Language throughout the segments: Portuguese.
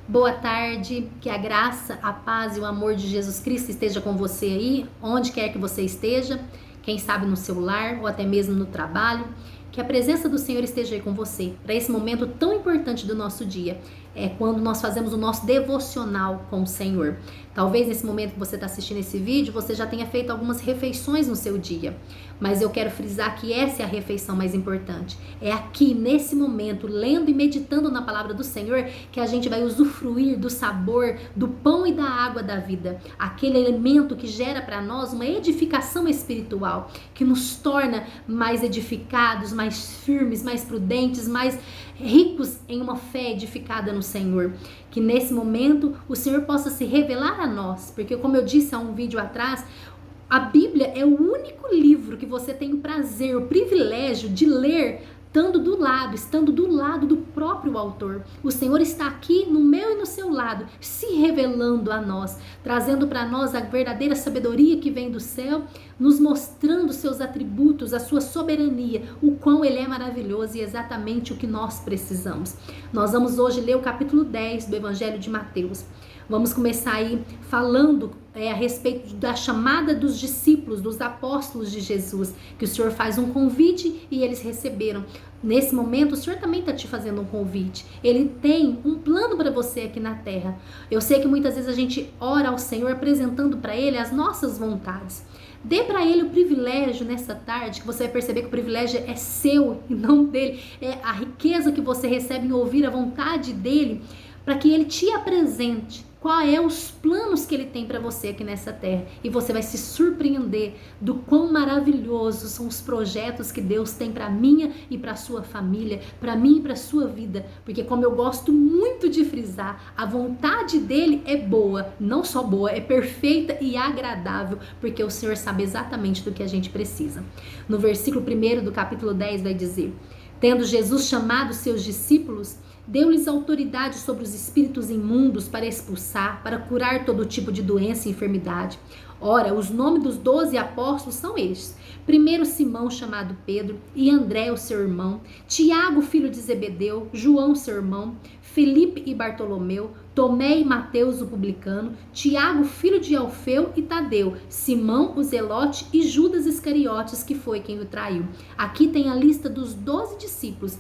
Boa tarde, que a graça, a paz e o amor de Jesus Cristo esteja com você aí, onde quer que você esteja, quem sabe no seu lar ou até mesmo no trabalho, que a presença do Senhor esteja aí com você, para esse momento tão importante do nosso dia, é quando nós fazemos o nosso devocional com o Senhor. Talvez nesse momento que você está assistindo esse vídeo, você já tenha feito algumas refeições no seu dia, mas eu quero frisar que essa é a refeição mais importante. É aqui, nesse momento, lendo e meditando na palavra do Senhor, que a gente vai usufruir do sabor, do pão e da água da vida. Aquele elemento que gera para nós uma edificação espiritual, que nos torna mais edificados, mais firmes, mais prudentes, mais ricos em uma fé edificada no Senhor. Que nesse momento o Senhor possa se revelar a nós, porque como eu disse há um vídeo atrás, a Bíblia é o único livro que você tem o prazer, o privilégio de ler estando do lado do próprio autor. O Senhor está aqui no meu e no seu lado, se revelando a nós, trazendo para nós a verdadeira sabedoria que vem do céu, nos mostrando seus atributos, a sua soberania, o quão Ele é maravilhoso e exatamente o que nós precisamos. Nós vamos hoje ler o capítulo 10 do Evangelho de Mateus. Vamos começar aí falando a respeito da chamada dos discípulos, dos apóstolos de Jesus, que o Senhor faz um convite e eles receberam. Nesse momento, o Senhor também está te fazendo um convite. Ele tem um plano para você aqui na terra. Eu sei que muitas vezes a gente ora ao Senhor apresentando para Ele as nossas vontades. Dê para Ele o privilégio nessa tarde, que você vai perceber que o privilégio é seu e não dele. É a riqueza que você recebe em ouvir a vontade dEle, para que Ele te apresente quais é os planos que Ele tem para você aqui nessa terra. E você vai se surpreender do quão maravilhosos são os projetos que Deus tem para minha e para sua família, para mim e para sua vida. Porque como eu gosto muito de frisar, a vontade dEle é boa, não só boa, é perfeita e agradável, porque o Senhor sabe exatamente do que a gente precisa. No versículo 1 do capítulo 10 vai dizer: tendo Jesus chamado seus discípulos, deu-lhes autoridade sobre os espíritos imundos para expulsar, para curar todo tipo de doença e enfermidade. Ora, os nomes dos 12 apóstolos são estes: primeiro Simão, chamado Pedro, e André, o seu irmão, Tiago, filho de Zebedeu, João, seu irmão, Felipe e Bartolomeu, Tomé e Mateus, o publicano, Tiago, filho de Alfeu e Tadeu, Simão, o zelote e Judas Iscariotes, que foi quem o traiu. Aqui tem a lista dos 12 discípulos,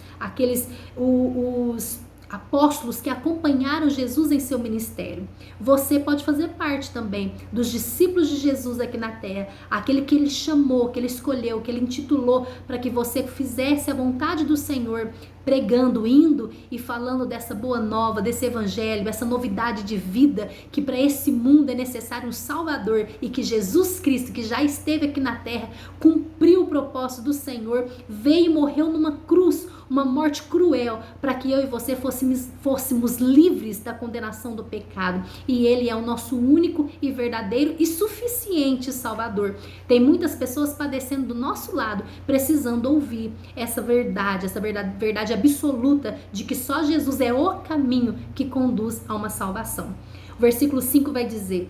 os apóstolos que acompanharam Jesus em seu ministério. Você pode fazer parte também dos discípulos de Jesus aqui na terra, aquele que Ele chamou, que Ele escolheu, que Ele intitulou para que você fizesse a vontade do Senhor, pregando, indo e falando dessa boa nova, desse evangelho, essa novidade de vida, que para esse mundo é necessário um Salvador e que Jesus Cristo, que já esteve aqui na terra, cumpriu o propósito do Senhor, veio e morreu numa cruz, uma morte cruel, para que eu e você fôssemos livres da condenação do pecado. E Ele é o nosso único e verdadeiro e suficiente Salvador. Tem muitas pessoas padecendo do nosso lado, precisando ouvir essa verdade absoluta de que só Jesus é o caminho que conduz a uma salvação. O versículo 5 vai dizer: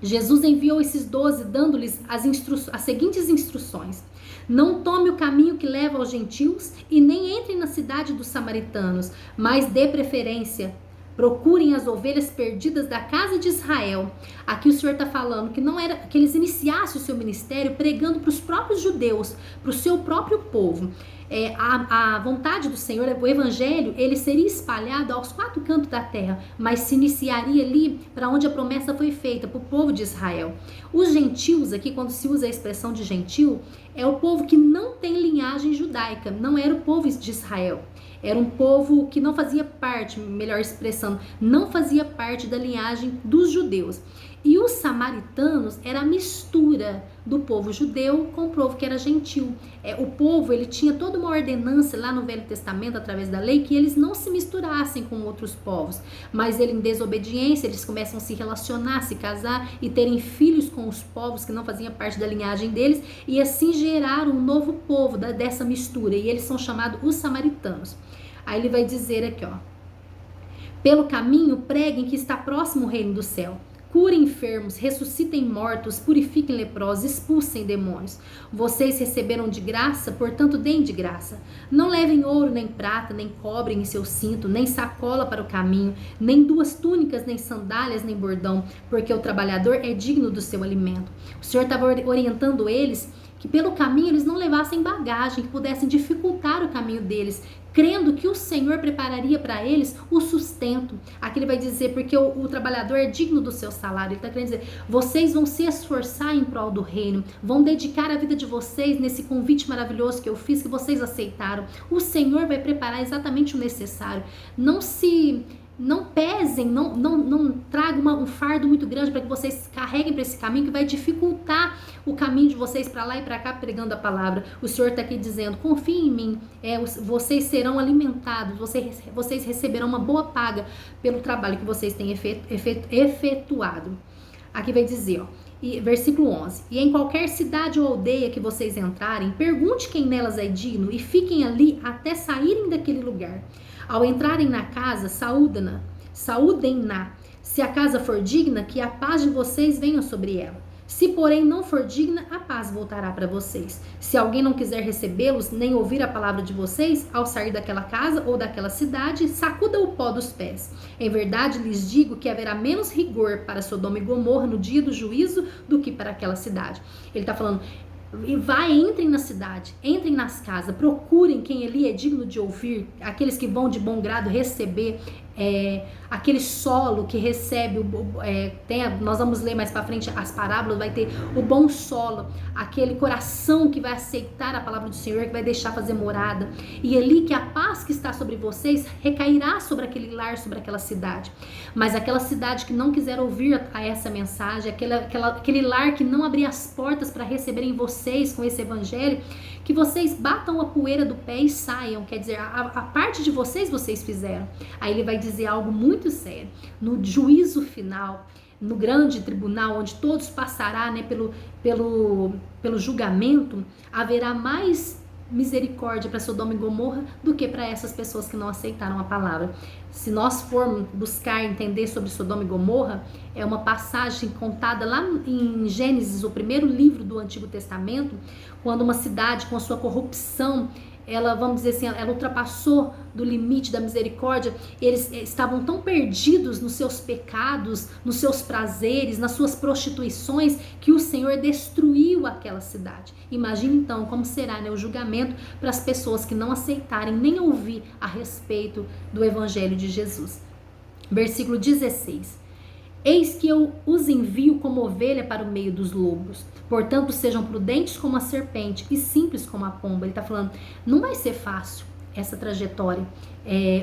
Jesus enviou esses 12, dando-lhes as seguintes instruções: não tome o caminho que leva aos gentios e nem entre na cidade dos samaritanos, mas dê preferência, procurem as ovelhas perdidas da casa de Israel. Aqui o Senhor está falando que não era que eles iniciassem o seu ministério pregando para os próprios judeus, para o seu próprio povo. A vontade do Senhor, o evangelho, ele seria espalhado aos 4 cantos da terra, mas se iniciaria ali para onde a promessa foi feita, para o povo de Israel. Os gentios, aqui quando se usa a expressão de gentil, é o povo que não tem linhagem judaica, não era o povo de Israel. Era um povo que não fazia parte, melhor expressando, não fazia parte da linhagem dos judeus. E os samaritanos era a mistura do povo judeu com o povo que era gentil. O povo, ele tinha toda uma ordenança lá no Velho Testamento, através da lei, que eles não se misturassem com outros povos. Mas ele, em desobediência, eles começam a se relacionar, se casar e terem filhos com os povos que não faziam parte da linhagem deles, e assim geraram um novo povo dessa mistura, e eles são chamados os samaritanos. Aí ele vai dizer aqui, ó: pelo caminho preguem que está próximo o reino do céu. curem enfermos, ressuscitem mortos, purifiquem leprosos, expulsem demônios. Vocês receberam de graça, portanto deem de graça. Não levem ouro, nem prata, nem cobre em seu cinto, nem sacola para o caminho, nem 2 túnicas, nem sandálias, nem bordão, porque o trabalhador é digno do seu alimento. O Senhor estava orientando eles que pelo caminho eles não levassem bagagem, que pudessem dificultar o caminho deles, crendo que o Senhor prepararia para eles o sustento. Aqui ele vai dizer, porque o trabalhador é digno do seu salário. Ele está querendo dizer, vocês vão se esforçar em prol do reino, vão dedicar a vida de vocês nesse convite maravilhoso que eu fiz, que vocês aceitaram. O Senhor vai preparar exatamente o necessário. Não pesem, não tragam um fardo muito grande para que vocês carreguem para esse caminho que vai dificultar o caminho de vocês para lá e para cá pregando a palavra. O Senhor está aqui dizendo, confiem em mim, vocês serão alimentados, vocês receberão uma boa paga pelo trabalho que vocês têm efetuado. Aqui vai dizer, versículo 11, e em qualquer cidade ou aldeia que vocês entrarem, pergunte quem nelas é digno e fiquem ali até saírem daquele lugar. Ao entrarem na casa, saúdem-na. Se a casa for digna, que a paz de vocês venha sobre ela. Se, porém, não for digna, a paz voltará para vocês. Se alguém não quiser recebê-los, nem ouvir a palavra de vocês, ao sair daquela casa ou daquela cidade, sacuda o pó dos pés. Em verdade, lhes digo que haverá menos rigor para Sodoma e Gomorra no dia do juízo do que para aquela cidade. Ele está falando... entrem na cidade, entrem nas casas, procurem quem ali é digno de ouvir, aqueles que vão de bom grado receber aquele solo que recebe, nós vamos ler mais para frente as parábolas, vai ter o bom solo, aquele coração que vai aceitar a palavra do Senhor, que vai deixar fazer morada, e ali que a paz que está sobre vocês recairá sobre aquele lar, sobre aquela cidade. Mas aquela cidade que não quiser ouvir a essa mensagem, aquele lar que não abrir as portas para receberem vocês com esse evangelho, que vocês batam a poeira do pé e saiam, quer dizer, a parte de vocês fizeram. Aí ele vai dizer algo muito sério, no juízo final, no grande tribunal, onde todos passará, né, pelo julgamento, haverá mais misericórdia para Sodoma e Gomorra do que para essas pessoas que não aceitaram a palavra. Se nós formos buscar entender sobre Sodoma e Gomorra, é uma passagem contada lá em Gênesis, o primeiro livro do Antigo Testamento, quando uma cidade com a sua corrupção, ela, vamos dizer assim, ela ultrapassou do limite da misericórdia, eles estavam tão perdidos nos seus pecados, nos seus prazeres, nas suas prostituições, que o Senhor destruiu aquela cidade. Imagine então como será, né, o julgamento para as pessoas que não aceitarem nem ouvir a respeito do Evangelho de Jesus. Versículo 16. Eis que eu os envio como ovelha para o meio dos lobos. Portanto, sejam prudentes como a serpente e simples como a pomba. Ele está falando, não vai ser fácil essa trajetória.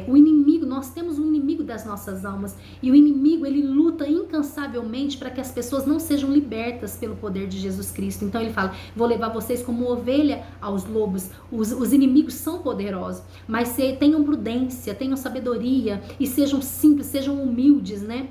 O inimigo, nós temos um inimigo das nossas almas. E o inimigo, ele luta incansavelmente para que as pessoas não sejam libertas pelo poder de Jesus Cristo. Então ele fala, vou levar vocês como ovelha aos lobos. Os inimigos são poderosos, mas tenham prudência, tenham sabedoria e sejam simples, sejam humildes, né?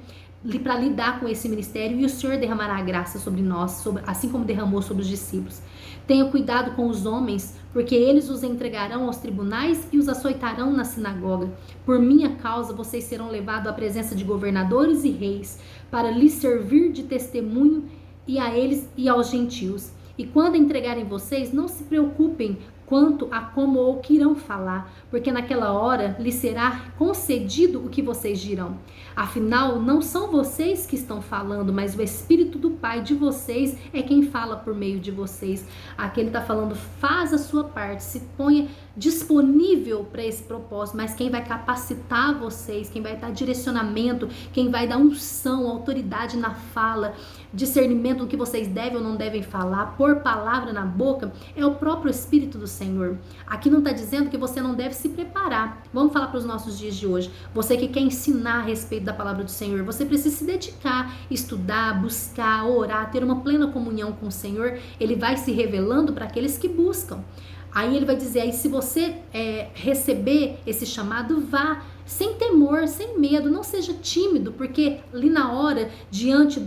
Para lidar com esse ministério, e o Senhor derramará a graça sobre nós, assim como derramou sobre os discípulos. Tenham cuidado com os homens, porque eles os entregarão aos tribunais e os açoitarão na sinagoga. Por minha causa, vocês serão levados à presença de governadores e reis, para lhes servir de testemunho e a eles e aos gentios. E quando entregarem vocês, não se preocupem quanto a como ou que irão falar, porque naquela hora lhes será concedido o que vocês dirão. Afinal, não são vocês que estão falando, mas o Espírito do Pai de vocês é quem fala por meio de vocês. Aqui ele está falando, faz a sua parte, se ponha disponível para esse propósito, mas quem vai capacitar vocês, quem vai dar direcionamento, quem vai dar unção, autoridade na fala, discernimento do que vocês devem ou não devem falar, pôr palavra na boca, é o próprio Espírito do Senhor. Aqui não está dizendo que você não deve se preparar. Vamos falar para os nossos dias de hoje. Você que quer ensinar a respeito da palavra do Senhor, você precisa se dedicar, estudar, buscar, orar, ter uma plena comunhão com o Senhor. Ele vai se revelando para aqueles que buscam. Aí ele vai dizer, aí se você receber esse chamado, vá sem temor, sem medo, não seja tímido, porque ali na hora, diante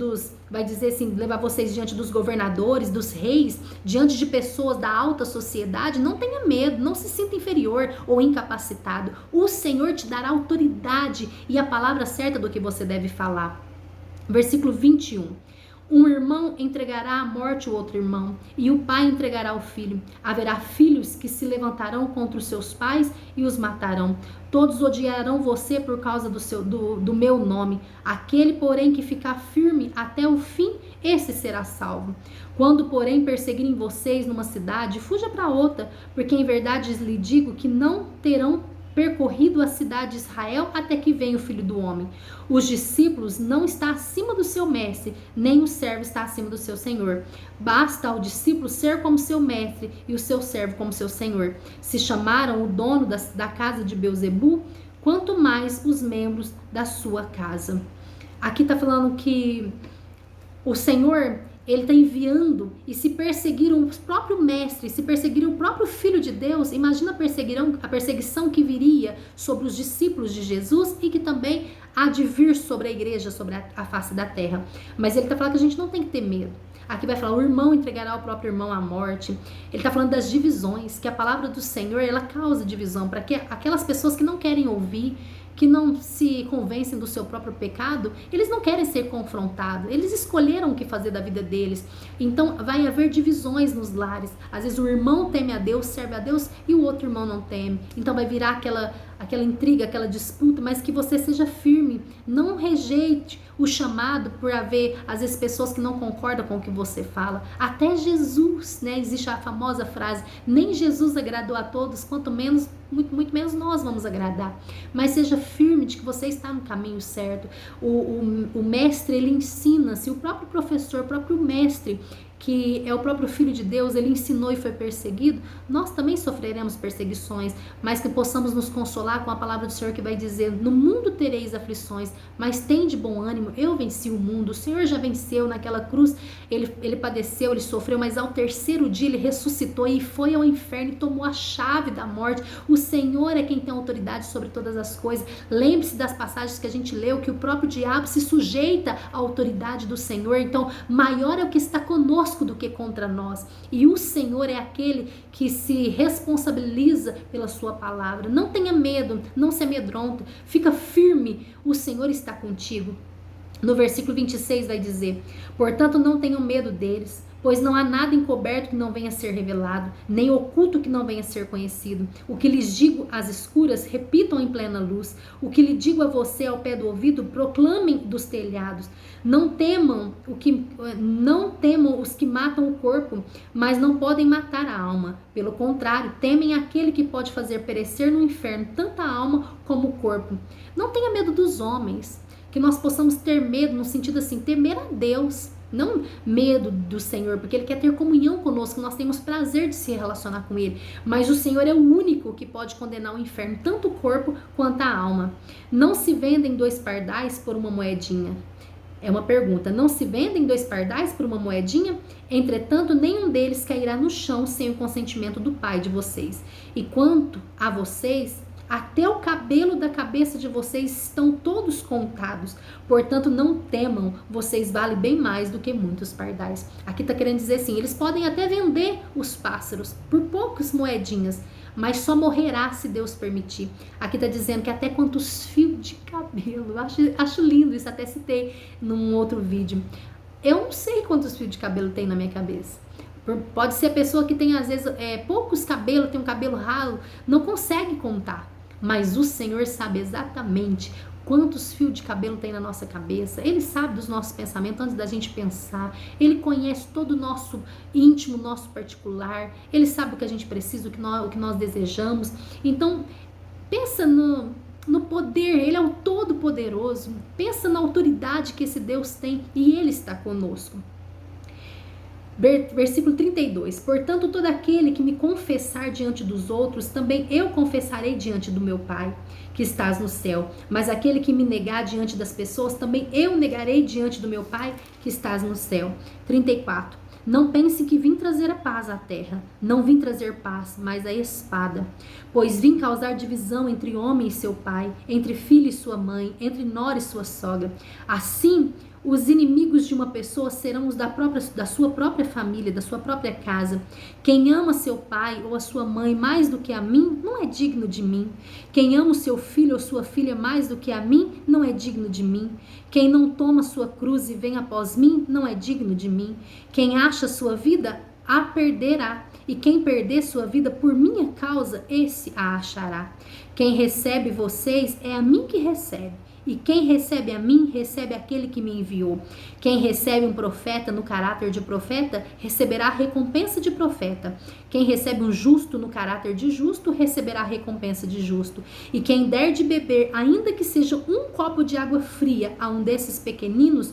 vai dizer assim, levar vocês diante dos governadores, dos reis, diante de pessoas da alta sociedade, não tenha medo, não se sinta inferior ou incapacitado. O Senhor te dará autoridade e a palavra certa do que você deve falar. Versículo 21. Um irmão entregará à morte o outro irmão, e o pai entregará o filho. Haverá filhos que se levantarão contra os seus pais e os matarão. Todos odiarão você por causa do meu nome. Aquele, porém, que ficar firme até o fim, esse será salvo. Quando, porém, perseguirem vocês numa cidade, fuja para outra, porque em verdade lhe digo que não terão percorrido a cidade de Israel até que venha o Filho do Homem. Os discípulos não estão acima do seu mestre, nem o servo está acima do seu senhor. Basta ao discípulo ser como seu mestre e o seu servo como seu senhor. Se chamaram o dono da casa de Beelzebu, quanto mais os membros da sua casa. Aqui está falando que o Senhor, ele está enviando, e se perseguiram o próprio mestre, se perseguiram o próprio Filho de Deus, imagina a perseguição que viria sobre os discípulos de Jesus e que também há de vir sobre a igreja, sobre a face da terra. Mas ele está falando que a gente não tem que ter medo. Aqui vai falar, o irmão entregará o próprio irmão à morte. Ele está falando das divisões, que a palavra do Senhor, ela causa divisão, para que aquelas pessoas que não querem ouvir, que não se convencem do seu próprio pecado, eles não querem ser confrontados, eles escolheram o que fazer da vida deles. Então vai haver divisões nos lares. Às vezes o irmão teme a Deus, serve a Deus, e o outro irmão não teme. Então vai virar aquela intriga, aquela disputa, mas que você seja firme, não rejeite o chamado por haver, às vezes, pessoas que não concordam com o que você fala. Até Jesus, né? Existe a famosa frase, nem Jesus agradou a todos, quanto menos, muito menos nós vamos agradar. Mas seja firme de que você está no caminho certo. O mestre, ele ensina, se o próprio professor, o próprio mestre, que é o próprio Filho de Deus, ele ensinou e foi perseguido, nós também sofreremos perseguições, mas que possamos nos consolar com a palavra do Senhor que vai dizer, no mundo tereis aflições, mas tende bom ânimo, eu venci o mundo, o Senhor já venceu naquela cruz, ele padeceu, ele sofreu, mas ao terceiro dia ele ressuscitou e foi ao inferno e tomou a chave da morte. O Senhor é quem tem autoridade sobre todas as coisas. Lembre-se das passagens que a gente leu, que o próprio diabo se sujeita à autoridade do Senhor, então maior é o que está conosco do que contra nós, e o Senhor é aquele que se responsabiliza pela sua palavra. Não tenha medo, não se amedronte, fica firme, o Senhor está contigo. No versículo 26 vai dizer, portanto não tenham medo deles, pois não há nada encoberto que não venha a ser revelado, nem oculto que não venha a ser conhecido. O que lhes digo às escuras, repitam em plena luz. O que lhe digo a você ao pé do ouvido, proclamem dos telhados. Não temam os que matam o corpo, mas não podem matar a alma. Pelo contrário, temem aquele que pode fazer perecer no inferno tanto a alma como o corpo. Não tenha medo dos homens, que nós possamos ter medo no sentido assim, temer a Deus. Não medo do Senhor, porque Ele quer ter comunhão conosco, nós temos prazer de se relacionar com Ele. Mas o Senhor é o único que pode condenar o inferno, tanto o corpo quanto a alma. Não se vendem 2 pardais por uma moedinha. É uma pergunta. Não se vendem 2 pardais por uma moedinha? Entretanto, nenhum deles cairá no chão sem o consentimento do Pai de vocês. E quanto a vocês, até o cabelo da cabeça de vocês estão todos contados. Portanto, não temam, vocês valem bem mais do que muitos pardais. Aqui está querendo dizer assim, eles podem até vender os pássaros por poucas moedinhas, mas só morrerá se Deus permitir. Aqui está dizendo que até quantos fios de cabelo. Acho lindo isso, até citei num outro vídeo. Eu não sei quantos fios de cabelo tem na minha cabeça. Pode ser a pessoa que tem às vezes poucos cabelos, tem um cabelo ralo, não consegue contar. Mas o Senhor sabe exatamente quantos fios de cabelo tem na nossa cabeça. Ele sabe dos nossos pensamentos antes da gente pensar. Ele conhece todo o nosso íntimo, nosso particular. Ele sabe o que a gente precisa, o que nós desejamos. Então, pensa no poder. Ele é o Todo-Poderoso. Pensa na autoridade que esse Deus tem e Ele está conosco. Versículo 32, portanto todo aquele que me confessar diante dos outros, também eu confessarei diante do meu Pai, que estás no céu, mas aquele que me negar diante das pessoas, também eu negarei diante do meu Pai, que estás no céu. 34, não pense que vim trazer a paz à terra, não vim trazer paz, mas a espada, pois vim causar divisão entre homem e seu pai, entre filho e sua mãe, entre nora e sua sogra, assim Os inimigos de uma pessoa serão os da sua própria família, da sua própria casa. Quem ama seu pai ou a sua mãe mais do que a mim, não é digno de mim. Quem ama o seu filho ou sua filha mais do que a mim, não é digno de mim. Quem não toma sua cruz e vem após mim, não é digno de mim. Quem acha sua vida, a perderá. E quem perder sua vida por minha causa, esse a achará. Quem recebe vocês, é a mim que recebe. E quem recebe a mim, recebe aquele que me enviou. Quem recebe um profeta no caráter de profeta, receberá a recompensa de profeta. Quem recebe um justo no caráter de justo, receberá a recompensa de justo. E quem der de beber, ainda que seja um copo de água fria a um desses pequeninos,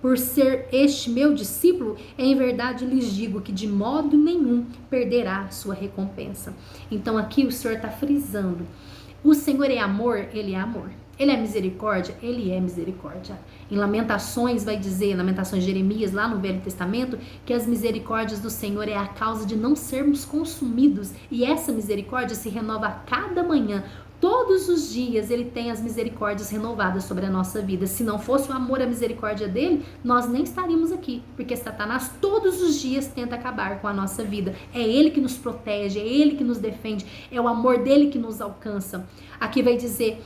por ser este meu discípulo, em verdade lhes digo que de modo nenhum perderá sua recompensa. Então aqui o Senhor está frisando. O Senhor é amor, Ele é amor. Ele é misericórdia, Ele é misericórdia. Em Lamentações vai dizer, Lamentações de Jeremias, lá no Velho Testamento, que as misericórdias do Senhor é a causa de não sermos consumidos. E essa misericórdia se renova a cada manhã. Todos os dias Ele tem as misericórdias renovadas sobre a nossa vida. Se não fosse o amor e a misericórdia dele, nós nem estaríamos aqui. Porque Satanás todos os dias tenta acabar com a nossa vida. É Ele que nos protege, é Ele que nos defende, é o amor dele que nos alcança. Aqui vai dizer...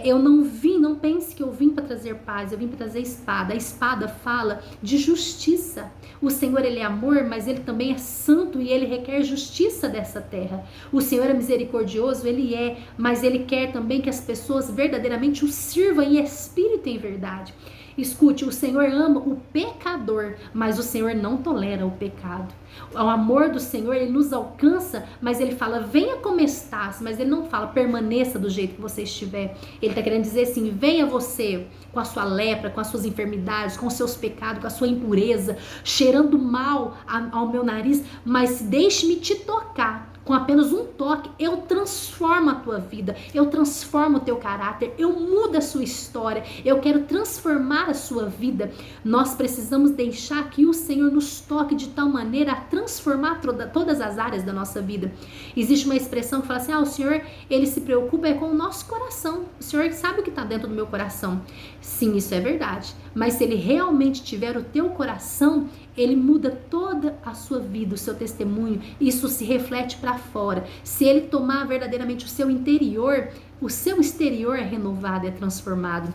eu não pense que eu vim para trazer paz, eu vim para trazer espada. A espada fala de justiça. O Senhor, Ele é amor, mas Ele também é santo e Ele requer justiça dessa terra. O Senhor é misericordioso, Ele é, mas Ele quer também que as pessoas verdadeiramente o sirvam em espírito e em verdade. Escute, o Senhor ama o pecador, mas o Senhor não tolera o pecado. O amor do Senhor, Ele nos alcança, mas Ele fala, venha como estás, mas Ele não fala, permaneça do jeito que você estiver. Ele está querendo dizer assim, venha você com a sua lepra, com as suas enfermidades, com os seus pecados, com a sua impureza, cheirando mal ao meu nariz, mas deixe-me te tocar. Com apenas um toque, eu transformo a tua vida, eu transformo o teu caráter, eu mudo a sua história, eu quero transformar a sua vida. Nós precisamos deixar que o Senhor nos toque de tal maneira a transformar todas as áreas da nossa vida. Existe uma expressão que fala assim, o Senhor, Ele se preocupa com o nosso coração, o Senhor sabe o que está dentro do meu coração. Sim, isso é verdade, mas se Ele realmente tiver o teu coração, Ele muda toda a sua vida, o seu testemunho, isso se reflete para fora. Se Ele tomar verdadeiramente o seu interior, o seu exterior é renovado, é transformado.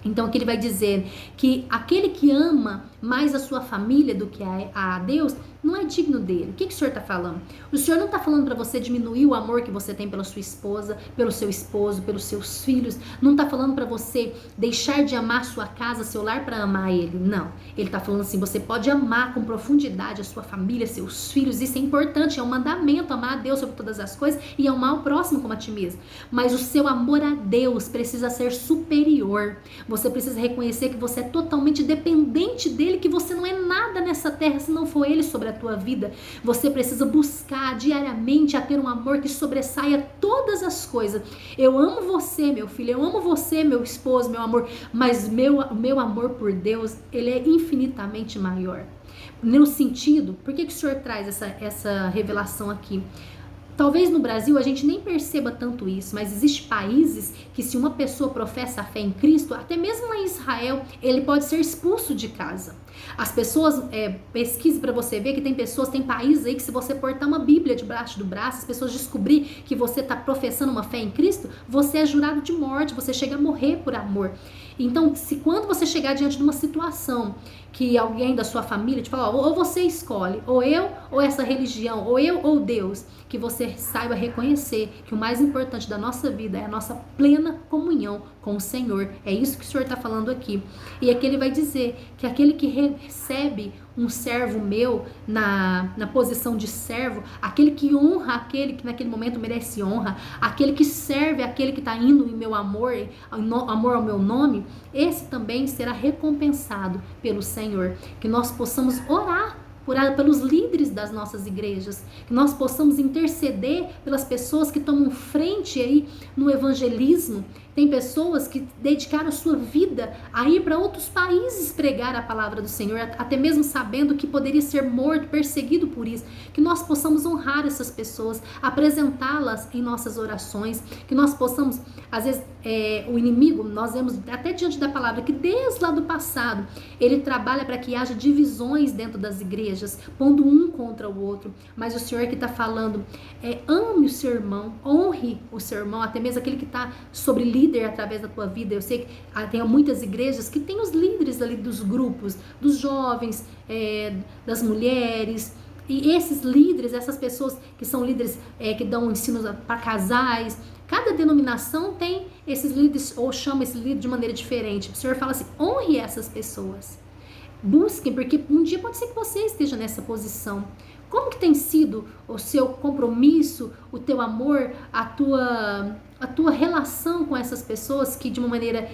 Então aqui ele vai dizer que aquele que ama mais a sua família do que a Deus, não é digno dele. O que o Senhor está falando? O Senhor não está falando para você diminuir o amor que você tem pela sua esposa, pelo seu esposo, pelos seus filhos. Não está falando para você deixar de amar sua casa, seu lar para amar ele. Não. Ele está falando assim, você pode amar com profundidade a sua família, seus filhos. Isso é importante, é um mandamento, amar a Deus sobre todas as coisas e amar o próximo como a ti mesmo. Mas o seu amor a Deus precisa ser superior. Você precisa reconhecer que você é totalmente dependente dele, que você não é nada nessa terra se não for ele sobre a tua vida. Você precisa buscar diariamente a ter um amor que sobressaia todas as coisas. Eu amo você, meu filho, eu amo você, meu esposo, meu amor, mas meu amor por Deus, ele é infinitamente maior. No sentido, por que o Senhor traz essa revelação aqui? Talvez no Brasil a gente nem perceba tanto isso, mas existem países que se uma pessoa professa a fé em Cristo, até mesmo lá em Israel, ele pode ser expulso de casa. As pessoas, pesquise para você ver que tem países aí que se você portar uma Bíblia debaixo do braço, as pessoas descobrir que você está professando uma fé em Cristo, você é jurado de morte, você chega a morrer por amor. Então, quando você chegar diante de uma situação que alguém da sua família te fala, ou você escolhe, ou eu, ou essa religião, ou eu, ou Deus, que você saiba reconhecer que o mais importante da nossa vida é a nossa plena comunhão com o Senhor. É isso que o Senhor está falando aqui. E aqui ele vai dizer que aquele que recebe um servo meu na posição de servo, aquele que honra aquele que naquele momento merece honra, aquele que serve aquele que está indo em meu amor ao meu nome, esse também será recompensado pelo Senhor. Que nós possamos orar pelos líderes das nossas igrejas, que nós possamos interceder pelas pessoas que tomam frente aí no evangelismo, Tem pessoas que dedicaram a sua vida a ir para outros países pregar a palavra do Senhor, até mesmo sabendo que poderia ser morto, perseguido por isso. Que nós possamos honrar essas pessoas, apresentá-las em nossas orações, que nós possamos, às vezes, o inimigo, nós vemos até diante da palavra, que desde lá do passado, ele trabalha para que haja divisões dentro das igrejas, pondo um contra o outro. Mas o Senhor que está falando, ame o seu irmão, honre o seu irmão, até mesmo aquele que está sobre líder através da tua vida. Eu sei que tem muitas igrejas que tem os líderes ali dos grupos, dos jovens, das mulheres. E esses líderes, essas pessoas que são líderes que dão ensino para casais, cada denominação tem esses líderes, ou chama esse líder de maneira diferente. O Senhor fala assim, honre essas pessoas. Busquem, porque um dia pode ser que você esteja nessa posição. Como que tem sido o seu compromisso, o teu amor, a tua relação com essas pessoas que de uma maneira,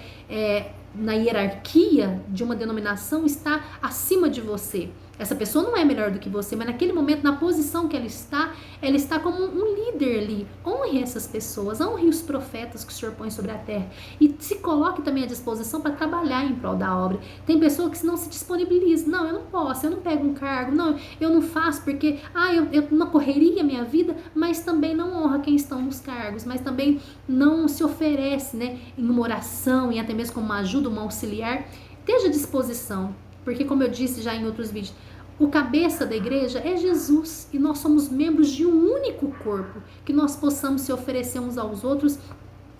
na hierarquia de uma denominação, está acima de você? Essa pessoa não é melhor do que você, mas naquele momento, na posição que ela está como um líder ali. Honre essas pessoas, honre os profetas que o Senhor põe sobre a terra. E se coloque também à disposição para trabalhar em prol da obra. Tem pessoa que não se disponibiliza. Não, eu não posso, eu não pego um cargo. Não, eu não faço porque, eu não correria a minha vida, mas também não honra quem estão nos cargos, mas também não se oferece, em uma oração e até mesmo como uma ajuda, uma auxiliar. Esteja à disposição, porque como eu disse já em outros vídeos, o cabeça da igreja é Jesus e nós somos membros de um único corpo, que nós possamos se oferecer uns aos outros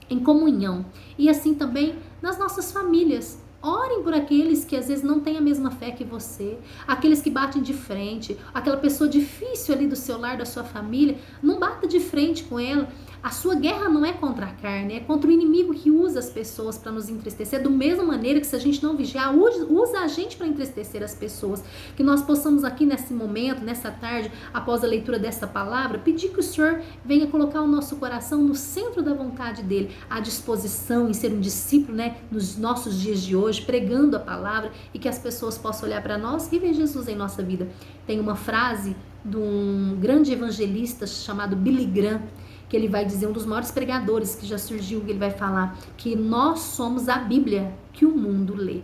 em comunhão. E assim também nas nossas famílias. Orem por aqueles que às vezes não têm a mesma fé que você, aqueles que batem de frente, aquela pessoa difícil ali do seu lar, da sua família, não bata de frente com ela. A sua guerra não é contra a carne, é contra o inimigo que usa as pessoas para nos entristecer, da mesma maneira que se a gente não vigiar, usa a gente para entristecer as pessoas. Que nós possamos aqui nesse momento, nessa tarde, após a leitura dessa palavra, pedir que o Senhor venha colocar o nosso coração no centro da vontade dele, à disposição em ser um discípulo, nos nossos dias de hoje, pregando a palavra, e que as pessoas possam olhar para nós e ver Jesus em nossa vida. Tem uma frase de um grande evangelista chamado Billy Graham, que ele vai dizer, um dos maiores pregadores que já surgiu, que ele vai falar que nós somos a Bíblia que o mundo lê.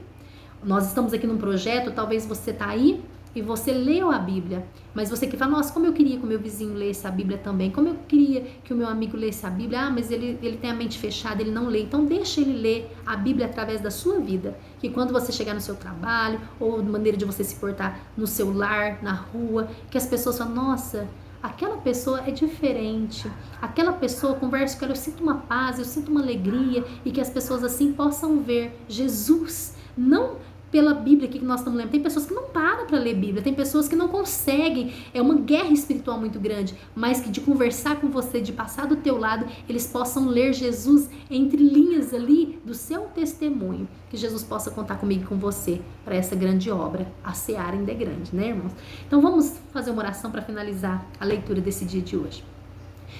Nós estamos aqui num projeto, talvez você está aí e você leu a Bíblia, mas você que fala, nossa, como eu queria que o meu vizinho lesse a Bíblia também, como eu queria que o meu amigo lesse a Bíblia, mas ele tem a mente fechada, ele não lê, então deixa ele ler a Bíblia através da sua vida, que quando você chegar no seu trabalho, ou de maneira de você se portar no seu lar, na rua, que as pessoas falam, nossa, aquela pessoa é diferente, aquela pessoa, converso com ela, eu sinto uma paz, eu sinto uma alegria, e que as pessoas assim possam ver Jesus, não pela Bíblia que nós estamos lendo. Tem pessoas que não param para ler Bíblia, tem pessoas que não conseguem, é uma guerra espiritual muito grande, mas que de conversar com você, de passar do teu lado, eles possam ler Jesus entre linhas ali do seu testemunho, que Jesus possa contar comigo e com você para essa grande obra, a seara ainda é grande, irmãos? Então vamos fazer uma oração para finalizar a leitura desse dia de hoje.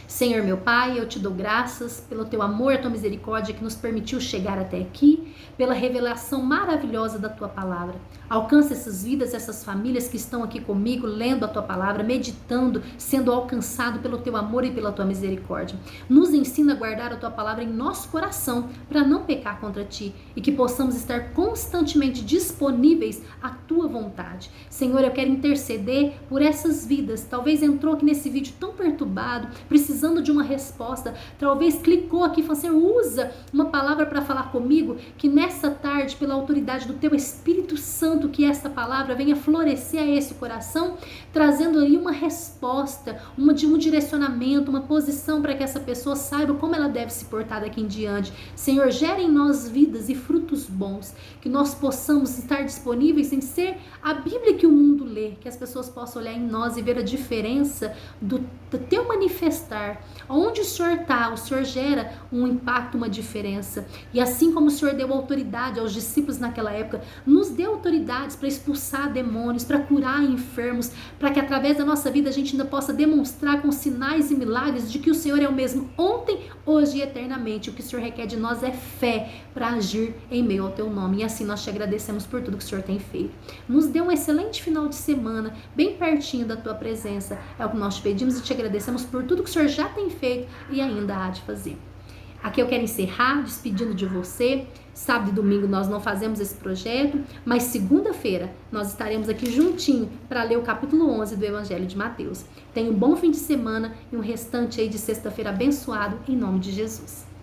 Senhor meu Pai, eu te dou graças pelo teu amor e tua misericórdia que nos permitiu chegar até aqui, pela revelação maravilhosa da tua palavra. Alcança essas vidas, essas famílias que estão aqui comigo, lendo a tua palavra, meditando, sendo alcançado pelo teu amor e pela tua misericórdia. Nos ensina a guardar a tua palavra em nosso coração, para não pecar contra ti, e que possamos estar constantemente disponíveis à tua vontade. Senhor, eu quero interceder por essas vidas. Talvez entrou aqui nesse vídeo tão perturbado, precisando de uma resposta, talvez clicou aqui e falou assim, usa uma palavra para falar comigo, que nessa tarde, pela autoridade do teu Espírito Santo, que essa palavra venha florescer a esse coração, trazendo aí uma resposta, um direcionamento, uma posição para que essa pessoa saiba como ela deve se portar daqui em diante. Senhor, gere em nós vidas e frutos bons, que nós possamos estar disponíveis em ser a Bíblia que o mundo lê, que as pessoas possam olhar em nós e ver a diferença do teu manifestar. Onde o Senhor está, o Senhor gera um impacto, uma diferença. E assim como o Senhor deu autoridade aos discípulos naquela época, nos dê autoridades para expulsar demônios, para curar enfermos, para que através da nossa vida a gente ainda possa demonstrar com sinais e milagres de que o Senhor é o mesmo ontem, hoje e eternamente. O que o Senhor requer de nós é fé para agir em meio ao teu nome. E assim nós te agradecemos por tudo que o Senhor tem feito. Nos dê um excelente final de semana, bem pertinho da tua presença. É o que nós te pedimos e te agradecemos por tudo que o Senhor já tem feito e ainda há de fazer. Aqui eu quero encerrar despedindo de você. Sábado e domingo nós não fazemos esse projeto, mas segunda-feira nós estaremos aqui juntinho para ler o capítulo 11 do Evangelho de Mateus. Tenha um bom fim de semana e um restante aí de sexta-feira abençoado em nome de Jesus.